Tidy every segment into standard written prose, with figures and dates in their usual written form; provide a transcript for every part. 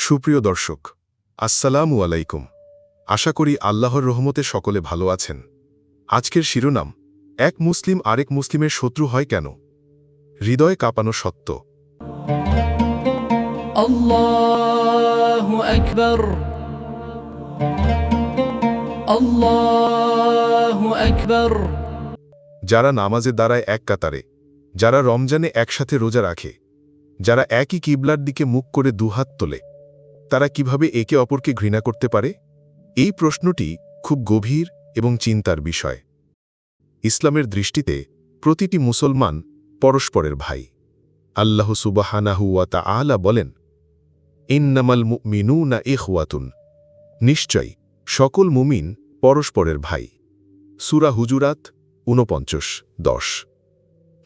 সুপ্রিয় দর্শক, আসসালামু আলাইকুম। আশা করি আল্লাহর রহমতে সকলে ভালো আছেন। আজকের শিরোনাম, এক মুসলিম আরেক মুসলিমের শত্রু হয় কেন? হৃদয় কাঁপানো সত্য। আল্লাহু আকবার, আল্লাহু আকবার। যারা নামাজে দাঁড়ায় এক কাতারে, যারা রমজানে একসাথে রোজা রাখে, যারা একই কিবলার দিকে মুখ করে দুহাত তোলে, তারা কিভাবে একে অপরকে ঘৃণা করতে পারে? এই প্রশ্নটি খুব গভীর এবং চিন্তার বিষয়। ইসলামের দৃষ্টিতে প্রতিটি মুসলমান পরস্পরের ভাই। আল্লাহ সুবহানাহু ওয়া তাআলা বলেন, ইন্নামাল মুমিনুনা ইখওয়াতুন, নিশ্চয় সকল মুমিন পরস্পরের ভাই। সূরা হুজুরাত ৪৯:১০।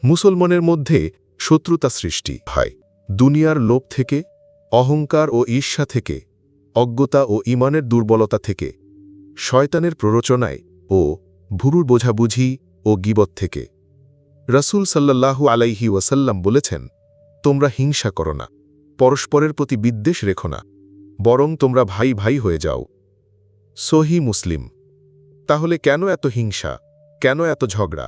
মুসলমানের মধ্যে শত্রুতা সৃষ্টি হয় দুনিয়ার লোভ থেকে, অহংকার ও ঈর্ষা থেকে, অজ্ঞতা ও ঈমানের দুর্বলতা থেকে, শয়তানের প্ররোচনায় ও ভুরুর বোঝাবুঝি ও গীবত থেকে। রাসূল সাল্লাল্লাহু আলাইহি ওয়াসাল্লাম বলেছেন, তোমরা হিংসা করো না, পরস্পরের প্রতি বিদ্বেষ রেখো না, বরং তোমরা ভাই ভাই হয়ে যাও। সহিহ মুসলিম। তাহলে কেন এত হিংসা, কেন এত ঝগড়া?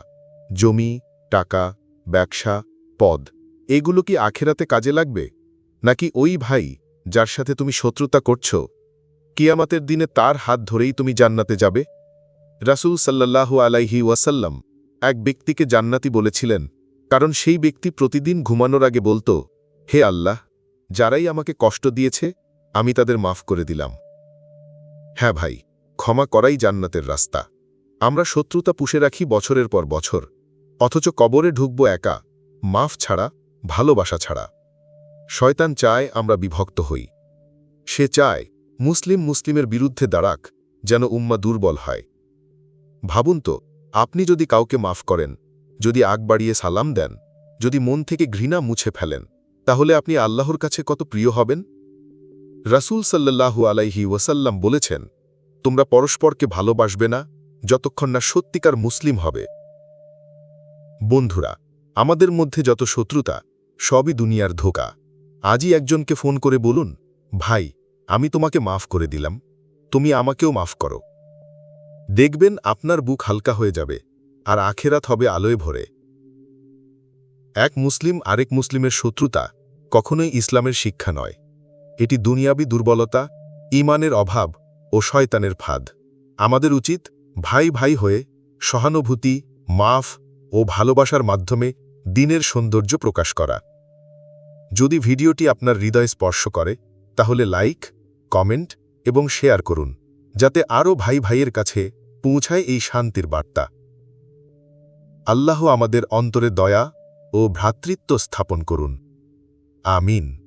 জমি, টাকা, ব্যবসা, পদ, এগুলো কি আখেরাতে কাজে লাগবে? নাকি ওই ভাই যার সাথে তুমি শত্রুতা করছ, কিয়ামতের দিনে তার হাত ধরেই তুমি জান্নাতে যাবে? রাসূল সাল্লাল্লাহু আলাইহি ওয়াসাল্লাম এক ব্যক্তিকে জান্নাতি বলেছিলেন, কারণ সেই ব্যক্তি প্রতিদিন ঘুমানোর আগে বলতো, হে আল্লাহ, যারাই আমাকে কষ্ট দিয়েছে আমি তাদের মাফ করে দিলাম। হ্যাঁ ভাই, ক্ষমা করাই জান্নাতের রাস্তা। আমরা শত্রুতা পুষে রাখি বছরের পর বছর, অথচ কবরে ঢুকব একা, মাফ ছাড়া, ভালোবাসা ছাড়া। শয়তান চায় আমরা বিভক্ত হই। সে চায় মুসলিম মুসলিমের বিরুদ্ধে দাঁড়াক, যেন উম্মাহ দুর্বল হয়। ভাবুন তো, আপনি যদি কাউকে মাফ করেন, যদি আগ বাড়িয়ে সালাম দেন, যদি মন থেকে ঘৃণা মুছে ফেলেন, তাহলে আপনি আল্লাহর কাছে কত প্রিয় হবেন? রাসূল সাল্লাল্লাহু আলাইহি ওয়াসাল্লাম বলেছেন, তোমরা পরস্পরকে ভালোবাসবে না যতক্ষণ না সত্যিকার মুসলিম হবে। বন্ধুরা, আমাদের মধ্যে যত শত্রুতা, সবই দুনিয়ার ধোঁকা। আজই একজনকে ফোন করে বলুন, ভাই, আমি তোমাকে মাফ করে দিলাম, তুমি আমাকেও মাফ করো। দেখবেন আপনার বুক হালকা হয়ে যাবে, আর আখেরাত হবে আলোয় ভরে। এক মুসলিম আরেক মুসলিমের শত্রুতা কখনোই ইসলামের শিক্ষা নয়। এটি দুনিয়াবী দুর্বলতা, ঈমানের অভাব ও শয়তানের ফাঁদ। আমাদের উচিত ভাই ভাই হয়ে সহানুভূতি, মাফ ও ভালোবাসার মাধ্যমে দিনের সৌন্দর্য প্রকাশ করা। যদি ভিডিওটি আপনার হৃদয় স্পর্শ করে, তাহলে লাইক, কমেন্ট এবং শেয়ার করুন, যাতে আরও ভাই ভাইয়ের কাছে পৌঁছায় এই শান্তির বার্তা। আল্লাহ আমাদের অন্তরে দয়া ও ভ্রাতৃত্ব স্থাপন করুন। আমিন।